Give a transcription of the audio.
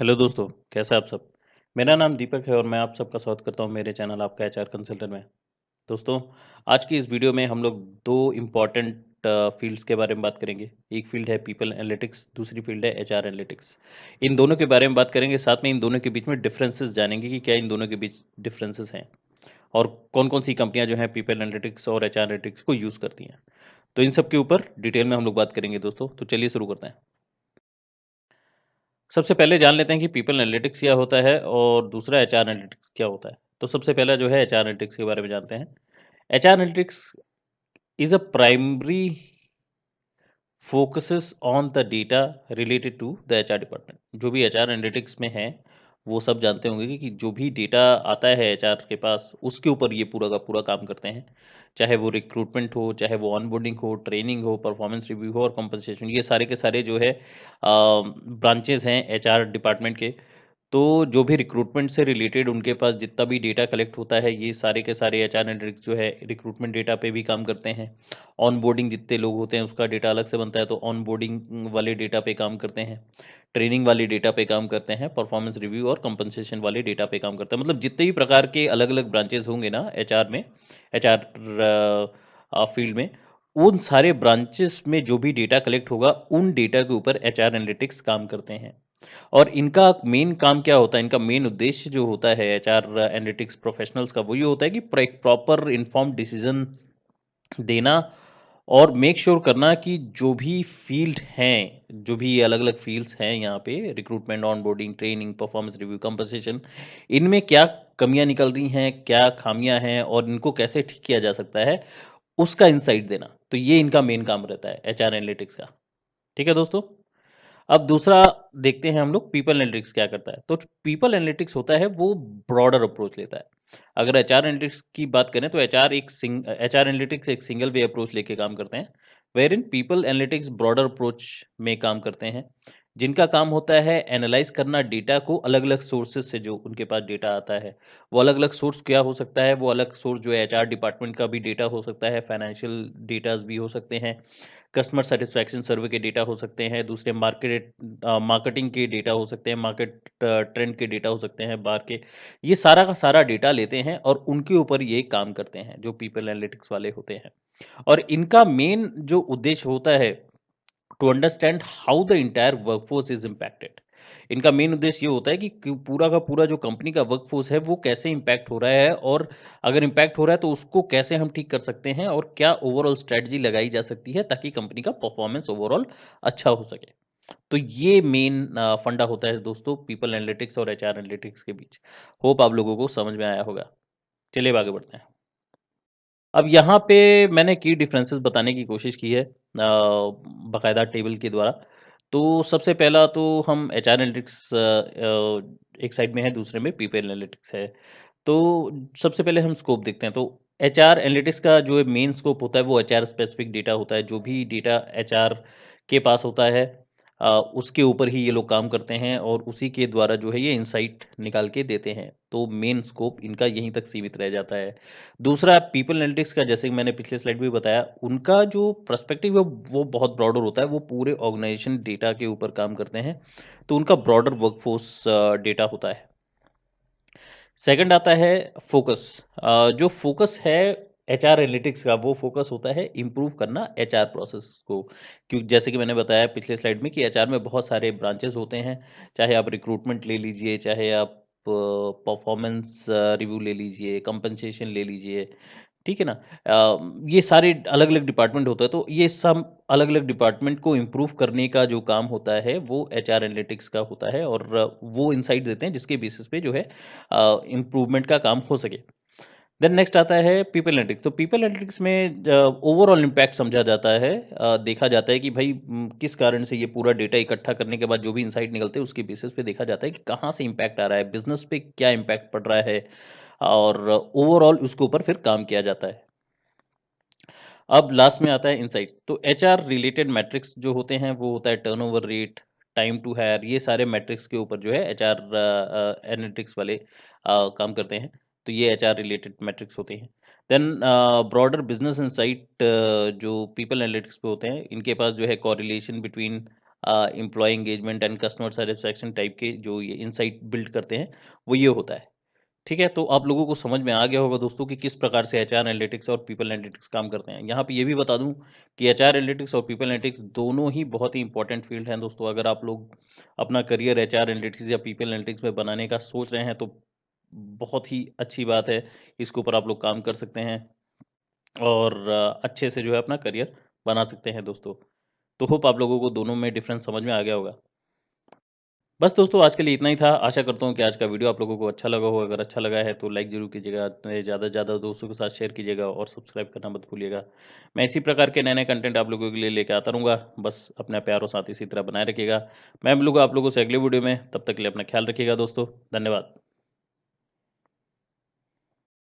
Hello दोस्तों, कैसे हैं आप सब? मेरा नाम दीपक है और मैं आप सबका स्वागत करता हूं मेरे चैनल आपका एचआर कंसल्टेंट में। दोस्तों, आज की इस वीडियो में हम लोग दो इम्पॉर्टेंट फील्ड्स के बारे में बात करेंगे। एक फील्ड है पीपल एनालिटिक्स, दूसरी फील्ड है एचआर एनालिटिक्स। इन दोनों के बारे में बात करेंगे, साथ में इन दोनों के बीच में डिफरेंसेस जानेंगे कि क्या इन दोनों के बीच डिफरेंसेस हैं और कौन-कौन सी कंपनियां जो हैं पीपल एनालिटिक्स और एचआर एनालिटिक्स को यूज़ करती हैं। तो इन सब के ऊपर डिटेल में हम लोग बात करेंगे दोस्तों, तो चलिए शुरू करते हैं। सबसे पहले जान लेते हैं कि पीपल एनालिटिक्स क्या होता है और दूसरा एचआर एनालिटिक्स क्या होता है। तो सबसे पहला जो है एचआर एनालिटिक्स के बारे में जानते हैं। HR analytics is a primary focuses on the data related to the HR department. जो भी एचआर एनालिटिक्स में है वो सब जानते होंगे कि जो भी डेटा आता है एचआर के पास उसके ऊपर ये पूरा का पूरा काम करते हैं। चाहे वो रिक्रूटमेंट हो, चाहे वो ऑनबोर्डिंग हो, ट्रेनिंग हो, परफॉर्मेंस रिव्यू हो और कंपनसेशन, ये सारे के सारे जो है ब्रांचेज हैं एचआर डिपार्टमेंट के। तो जो भी रिक्रूटमेंट से रिलेटेड उनके पास जितना भी डेटा कलेक्ट होता है, ये सारे के सारे एचआर एनालिटिक्स जो है रिक्रूटमेंट डेटा पे भी काम करते हैं। ऑनबोर्डिंग जितने लोग होते हैं उसका डेटा अलग से बनता है, तो ऑनबोर्डिंग वाले डेटा पे काम करते हैं। ट्रेनिंग वाले डेटा पे काम करते हैं, परफॉर्मेंस रिव्यू और कंपनसेशन वाले डेटा पे काम करते हैं। मतलब जितने भी प्रकार के अलग अलग ब्रांचेस होंगे ना एचआर में, एचआर फील्ड में, उन सारे ब्रांचेस में जो भी डेटा कलेक्ट होगा उन डेटा के ऊपर एचआर एनालिटिक्स काम करते हैं। और इनका मेन काम क्या होता है, इनका मेन उद्देश्य जो होता है एचआर एनालिटिक्स प्रोफेशनल्स का, वो ये होता है कि एक प्रॉपर इन्फॉर्म्ड डिसीजन देना और मेक श्योर करना कि जो भी फील्ड हैं, जो भी ये अलग अलग फील्ड्स हैं यहाँ पे, recruitment, onboarding, training, performance review, compensation, इनमें क्या कमियां निकल रही हैं, क्या खामियां हैं और इनको कैसे ठीक किया जा सकता है, उसका इंसाइट देना। तो ये इनका मेन काम रहता है एचआर एनालिटिक्स का। ठीक है दोस्तों। अब दूसरा देखते हैं हम लोग पीपल एनालिटिक्स क्या करता है। तो पीपल एनालिटिक्स होता है वो ब्रॉडर अप्रोच लेता है। अगर एचआर एनालिटिक्स की बात करें तो एचआर एनालिटिक्स एक सिंगल वे अप्रोच लेके काम करते हैं, where in people analytics broader approach में काम करते हैं, जिनका काम होता है एनालाइज करना डेटा को अलग अलग सोर्सेज से। जो उनके पास डेटा आता है वो अलग अलग सोर्स क्या हो सकता है, वो अलग सोर्स जो है एचआर डिपार्टमेंट का भी डेटा हो सकता है, फाइनेंशियल डेटाज भी हो सकते हैं, कस्टमर सेटिस्फैक्शन सर्वे के डेटा हो सकते हैं, दूसरे मार्केटिंग के डेटा हो सकते हैं, मार्केट ट्रेंड के डेटा हो सकते हैं बाहर के। ये सारा का सारा डेटा लेते हैं और उनके ऊपर ये काम करते हैं जो पीपल एनालिटिक्स वाले होते हैं। और इनका मेन जो उद्देश्य होता है to understand how the entire workforce is impacted. इनका मेन उद्देश्य ये होता है कि पूरा का पूरा जो कंपनी का वर्कफोर्स है वो कैसे इम्पैक्ट हो रहा है, और अगर इम्पैक्ट हो रहा है तो उसको कैसे हम ठीक कर सकते हैं और क्या ओवरऑल स्ट्रेटजी लगाई जा सकती है ताकि कंपनी का परफॉर्मेंस ओवरऑल अच्छा हो सके। तो ये मेन फंडा होता है दोस्तों पीपल एनालिटिक्स और एचआर एनालिटिक्स के बीच। होप आप लोगों को समझ में आया होगा। चलिए अब आगे बढ़ते हैं। अब यहाँ पे मैंने की डिफरेंसेस बताने की कोशिश की है बाकायदा टेबल के द्वारा। तो सबसे पहला तो हम एचआर एनालिटिक्स एक साइड में है, दूसरे में पीपल एनालिटिक्स है। तो सबसे पहले हम स्कोप देखते हैं। तो एचआर एनालिटिक्स का जो मेन स्कोप होता है वो एचआर स्पेसिफिक डेटा होता है। जो भी डेटा एचआर के पास होता है उसके ऊपर ही ये लोग काम करते हैं और उसी के द्वारा जो है ये इंसाइट निकाल के देते हैं। तो मेन स्कोप इनका यहीं तक सीमित रह जाता है। दूसरा पीपल एनालिटिक्स का, जैसे कि मैंने पिछले स्लाइड में बताया, उनका जो पर्सपेक्टिव है वो बहुत ब्रॉडर होता है। वो पूरे ऑर्गेनाइजेशन डेटा के ऊपर काम करते हैं, तो उनका ब्रॉडर वर्कफोर्स डेटा होता है। सेकंड आता है फोकस। जो फोकस है एचआर एनालिटिक्स का, वो फोकस होता है इम्प्रूव करना एचआर प्रोसेस को। क्योंकि जैसे कि मैंने बताया पिछले स्लाइड में कि एचआर में बहुत सारे ब्रांचेस होते हैं। चाहे आप रिक्रूटमेंट ले लीजिए, चाहे आप परफॉर्मेंस रिव्यू ले लीजिए, कंपनसेशन ले लीजिए, ठीक है ना। ये सारे अलग अलग डिपार्टमेंट होता है, तो ये सब अलग अलग डिपार्टमेंट को इम्प्रूव करने का जो काम होता है वो एचआर एनालिटिक्स का होता है, और वो इंसाइट देते हैं जिसके बेसिस पे जो है इम्प्रूवमेंट का काम हो सके। देन नेक्स्ट आता है पीपल एनालिटिक्स। तो पीपल एनालिटिक्स में ओवरऑल इम्पैक्ट समझा जाता है। देखा जाता है कि भाई किस कारण से ये पूरा डेटा इकट्ठा करने के बाद जो भी इंसाइट निकलते हैं उसके बेसिस पे देखा जाता है कि कहाँ से इम्पैक्ट आ रहा है, बिजनेस पे क्या इम्पैक्ट पड़ रहा है, और ओवरऑल उसके ऊपर फिर काम किया जाता है। अब लास्ट में आता है इनसाइट्स। तो एचआर रिलेटेड मैट्रिक्स जो होते हैं वो होता है turnover rate, time to hire, ये सारे मैट्रिक्स के ऊपर जो है एचआर एनालिटिक्स वाले काम करते हैं। तो ये एचआर रिलेटेड मैट्रिक्स होते हैं। देन ब्रॉडर बिजनेस इनसाइट जो पीपल एनालिटिक्स पे होते हैं, इनके पास जो है correlation between employee engagement and customer satisfaction type के जो ये इनसाइट बिल्ड करते हैं, वो ये होता है। ठीक है, तो आप लोगों को समझ में आ गया होगा दोस्तों कि किस प्रकार से एचआर एनालिटिक्स और पीपल एनालिटिक्स काम करते हैं। यहाँ पे ये भी बता दूं कि एचआर एनालिटिक्स और पीपल एनालिटिक्स दोनों ही बहुत ही इंपॉर्टेंट फील्ड हैं दोस्तों। अगर आप लोग अपना करियर एचआर एनालिटिक्स या पीपल एनालिटिक्स में बनाने का सोच रहे हैं तो बहुत ही अच्छी बात है, इसके ऊपर आप लोग काम कर सकते हैं और अच्छे से जो है अपना करियर बना सकते हैं दोस्तों। तो होप आप लोगों को दोनों में डिफरेंस समझ में आ गया होगा। बस दोस्तों आज के लिए इतना ही था। आशा करता हूँ कि आज का वीडियो आप लोगों को अच्छा लगा होगा। अगर अच्छा लगा है तो लाइक ज़रूर कीजिएगा, अपने ज़्यादा से ज़्यादा दोस्तों के साथ शेयर कीजिएगा और सब्सक्राइब करना मत भूलिएगा। मैं इसी प्रकार के नए-नए कंटेंट आप लोगों के लिए लेके आता रहूँगा। बस अपना प्यार और साथ इसी तरह बनाए रखिएगा। मैं मिलूँगा आप लोगों से अगले वीडियो में, तब तक के लिए अपना ख्याल रखिएगा दोस्तों। धन्यवाद।